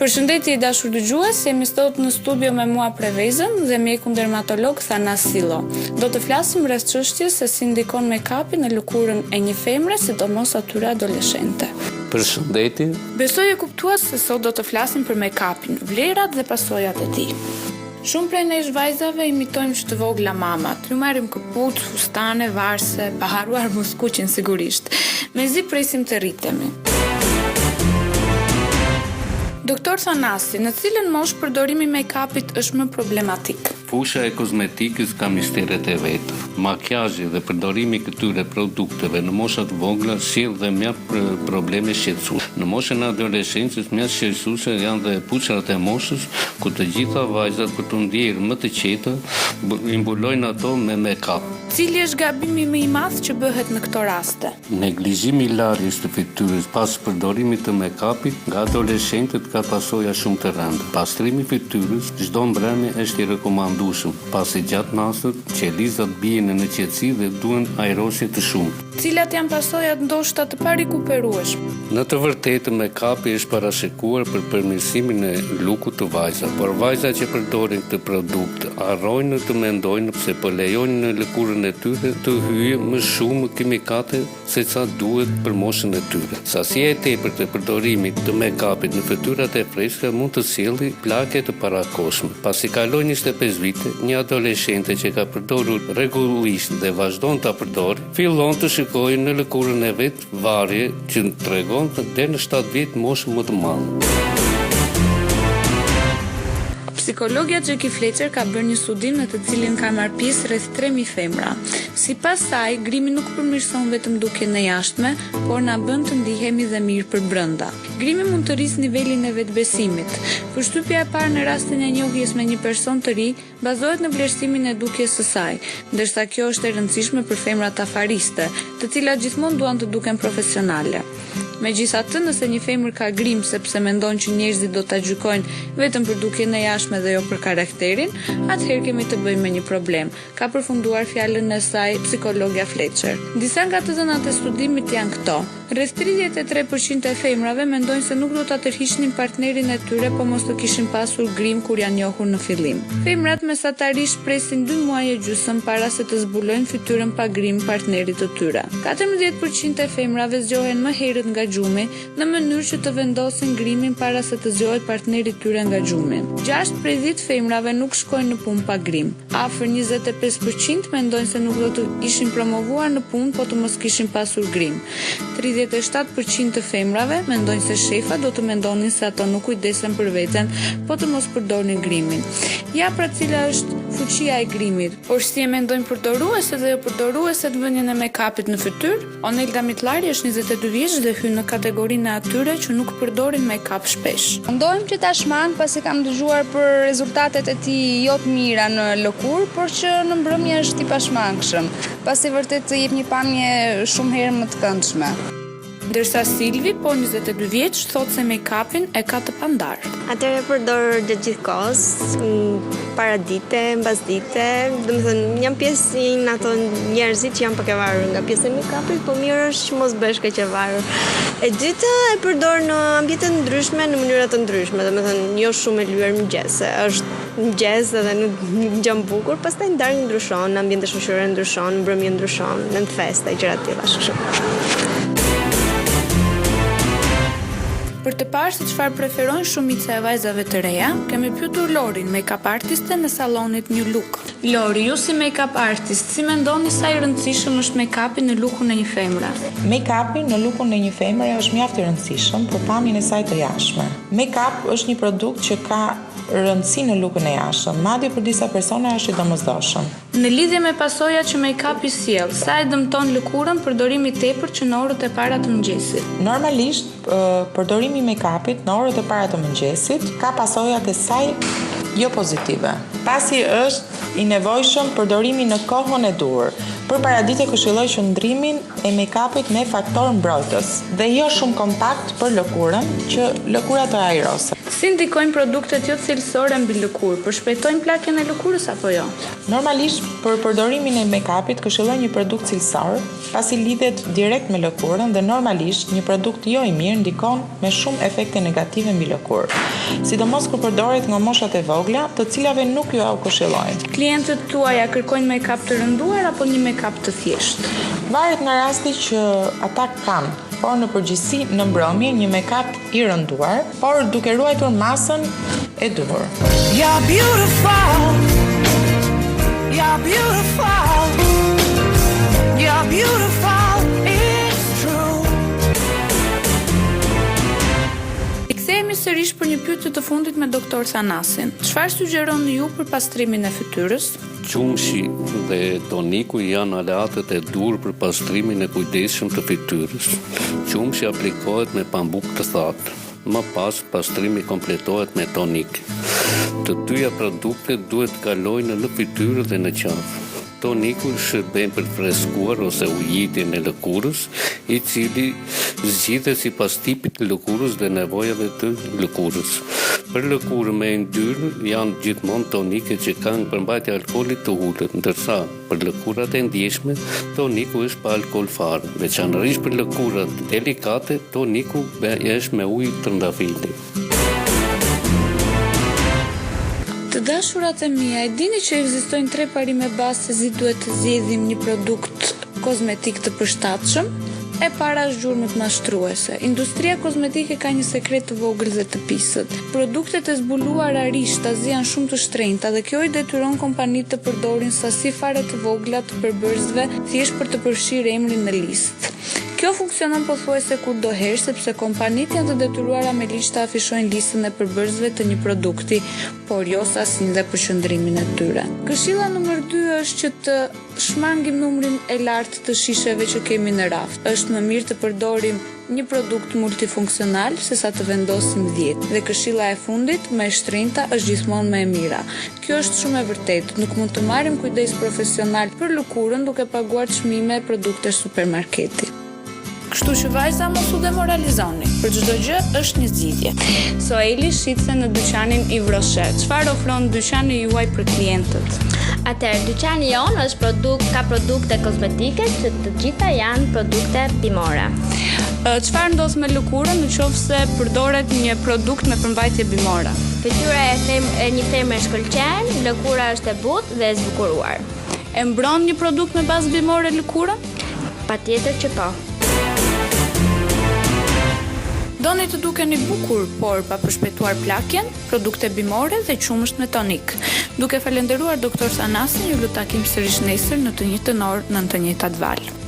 Përshëndetje i dashur dëgjues, jemi sot në studio me mua Prevezën dhe mjekun dermatolog Thanas Sillo. Do të flasim rreth çështjes se si ndikon make-upi në lëkurën e një femre, sidomos atyre adoleshente. Përshëndetje. Besoj e kuptuat se sot do të flasim për make-upin, vlerat dhe pasojat e tij. Shumë prej nesh vajzave imitojmë që të vogla mamat. Ju marrim këpucë, fustane, varse, pa haruar muskuqin sigurisht. Mezi presim të rritemi. Doktor Thanasi, në cilën moshë përdorimi make-upit është më problematik? Fusha e kozmetikës ka misteret e vetë. Makjazhi dhe përdorimi këtyre produkteve në moshat vogla sjell dhe mjaft probleme shqetësuese. Në moshën e adoleshencës mjaft shqetësuese janë dhe puçrat e moshës, ku të gjitha vajzat për të ndjerë më të qeta i mbulojnë ato me make-up. Cili është gabimi më i madh që bëhet në këto raste? Neglizhimi i larjes të fytyrës pas përdorimit të make-upit nga adoleshentët ka pasoja shumë të rënda. Pastrimi i fytyrës çdo mbrëmje është i rekomandueshëm, pasi gjatë natës qelizat bien në qetësi dhe duhen ajrosje të shumta. Cilat janë pasojat ndoshta të parikuperueshme? Në të vërtetë make-upi është parashikuar për përmirësimin e lukut të vajzave, por vajzat që përdorin këtë produkt harrojnë të mendojnë se po lejojnë në lëkurën e tyre të hyjë më shumë kimikate se sa duhet për moshën e tyre. Sasia e tepërt të përdorimit të make-upit në fytyrat e freskëta mund të sjellë plagë të parakohshme. Pasi kaloi 25 vite, një adoleshente që ka përdorur rregullisht dhe vazhdon ta përdorë, fillon të shikojë në lëkurën e vet varje që tregon deri në 7 vjet moshë më të madhe. Psikologja Jackie Fletcher ka bërë një studim në të cilin ka marrë pjesë rreth 3000 femra. Sipas saj, grimi nuk përmirëson vetëm dukjen e jashtme, por na bën të ndihemi dhe mirë për brenda. Grimi mund të rrisë nivelin e vetbesimit. Përshtypja e parë në rastin e njohjes me një person të ri bazohet në vlerësimin e dukjes së saj, ndërsa kjo është e rëndësishme për femrat afariste, të cilat gjithmonë duan të duken profesionale. Megjithatë, nëse një femër ka grim sepse mendon që njerëzit do ta gjykojnë vetëm për dukjen e jashtme dhe jo për karakterin, atëherë kemi të bëjmë me një problem, ka përfunduar fjalën e saj psikologja Fletcher. Disa nga të dhënat e studimit janë këto. Rreth 33% e femrave mendojnë se nuk do ta tërhiqnin partnerin e tyre, po mos të kishin pasur grim kur janë njohur në fillim. Femrat mesatarisht presin 2 muaj e gjysmë para se të zbulojnë fytyrën pa grim partnerit të tyre. 14% e femrave zgjohen më herët nga gjumi në mënyrë që të vendosin grimin para se të zgjohet partneri i tyre nga gjumi. 6 prej 10 femrave nuk shkojnë në punë pa grim. Afër 25% mendojnë se nuk do të ishin promovuar në punë po të mos kishin pasur grim. 37% të femrave mendojnë se shefa do të mendonin se ato nuk kujdesen për veten, po të mos përdornin grimin. Ja pra cila është fuqia e grimit. Por si e mendojnë përdorueset dhe jo përdorueset vënien e make-upit në fytyrë? Onelda Mitlari është 22 vjeç dhe hyn në kategorinë e atyre që nuk përdorin make-up shpesh. Mendojmë që tashmë pasi kam dëgjuar për rezultatet e tij jo të mira në lëkurë, por që në mbrëmje është i pashmangshëm, pasi vërtet të jep një pamje shumë herë më të këndshme. Ndërsa Silvi, po 22 vjeç, thotë se make-upin e ka të pandar. Atëherë përdor gjatë gjithë kohës, para dite, mbas dite, domethënë jam pjesë në ato njerëzit që janë pak e varur nga pjesa e make-upit, po mirë është që mos bësh kaq e varur. E dyta e përdor në ambiente të ndryshme, në mënyra të ndryshme, domethënë jo shumë e lyer mëngjese, është mëngjes edhe nuk ngjan bukur, pastaj darkë ndryshon, në ambiente shoqërore ndryshon, mbrëmje ndryshon, në festa gjëra të tilla, kështu. Për të parë se çfarë preferojnë shumica e vajzave të reja, kemi pyetur Lorin, make-up artiste në sallonit New Look. Lori, ju si make-up artist, si mendoni sa i rëndësishëm është make-upi në lukun e një femre? Make-upi në lukun e një femre është mjaft i rëndësishëm për pamjen e saj të jashtme. Make-up është një produkt që ka rëndësi në lukun e jashtëm, madje për disa persona është i domosdoshëm. Në lidhje me pasojat që make-upi sjell, sa e dëmton lëkurën përdorimi i tepërt që në orët e para të mëngjesit? Normalisht, përdorimi i make-upit në orët e para të mëngjesit ka pasojat e saj jo pozitive. Pasi është i nevojshëm përdorimi në kohën e dur. Përparadite këshilloj qëndrimin e make-upit me faktor mbrojtës dhe jo shumë kompakt për lëkurën, që lëkura të ajrose. Si ndikojnë produktet jo cilësore mbi lëkurë? Përshpejtojnë plakjen e lëkurës apo jo? Normalisht, për përdorimin e make-upit këshilloj një produkt cilësor, pasi lidhet direkt me lëkurën dhe normalisht një produkt jo i mirë ndikon me shumë efekte negative mbi lëkurë. Sidomos kur përdoret nga moshat e vogla, të cilave nuk ju këshillojnë. Klientët tuaja kërkojnë make-up të rënduar apo një make-up të thjeshtë? Varet nga rasti që ata kanë, por në përgjithësi në mbrëmje një make-up i rënduar, por duke ruajtur masën e duhur. You're beautiful. You're beautiful. You're beautiful. It's true. Kthehemi sërish për një pyetje të fundit me doktor Thanasin. Çfarë sugjeroni ju për pastrimin e fytyrës? Qumshi dhe toniku janë aleatët e dur për pastrimin e kujdesshëm të fytyrës. Qumshi aplikohet me pambuk të thatë. Më pas, pastrimi kompletohet me tonik. Të dyja produktet duhet kalojnë në fytyrë dhe në qafë. Toniku shërben për freskuar ose ujitjen e lëkurës, i cili zgjidhet sipas tipit të lëkurës dhe nevojave të lëkurës. Për lëkurë me yndyrë janë gjithmonë tonike që kanë përmbajtje alkoolit të ulët, ndërsa për lëkurat e ndjeshme toniku është pa alkool fare. Veçanërisht për lëkurat delikate, toniku është me ujë trëndafili. Të dashurat e mia, e dini që ekzistojnë 3 parime bazë se si duhet të zgjedhim një produkt kozmetik të përshtatshëm? E para është gjurmët mashtruese. Industria kozmetike ka një sekret të vogël dhe të pisët. Produktet e zbuluara rishtas janë shumë të shtrenjta dhe kjo i detyron kompanitë të përdorin sasi fare të vogla të përbërësve thjesht për të përfshirë emrin në listë. Kjo funksionon pothuajse kudoherë sepse kompanitë janë të detyruara me ligj të afishojnë listën e përbërësve të një produkti, por jo sasinë dhe përqendrimin e tyre. Këshilla nr. 2 është që të shmangim numrin e lartë të shisheve që kemi në raft. Është më mirë të përdorim një produkt multifunksional sesa të vendosim 10. Dhe këshilla e fundit, më e shtrenjta, është gjithmonë më e mira. Kjo është shumë e vërtetë. Nuk mund të marrim kujdes profesional për lëkurën duke paguar çmime produktesh supermarketi. Kështu që vajza mos u demoralizoni. Për çdo gjë është një zgjidhje. Soeli shitse në dyqanin Yves Rocher. Çfarë ofron dyqani juaj për klientët? Atëherë, dyqani jonë është ka produkte kozmetike që të gjitha janë produkte bimore. Çfarë ndodh me lëkurën nëse përdoret një produkt me përmbajtje bimore? Fytyra e një femre shkëlqen, lëkura është e butë dhe e zbukuruar. E mbron një produkt me bazë bimore lëkurën? Patjetër që po. Doni të dukeni bukur, por pa përshpejtuar plakjen, produkte bimore dhe qumësht me tonik. Duke falenderuar doktor Thanasin, ju lutem takim sërish nesër në të njëjtën orë, në të njëjtat valë.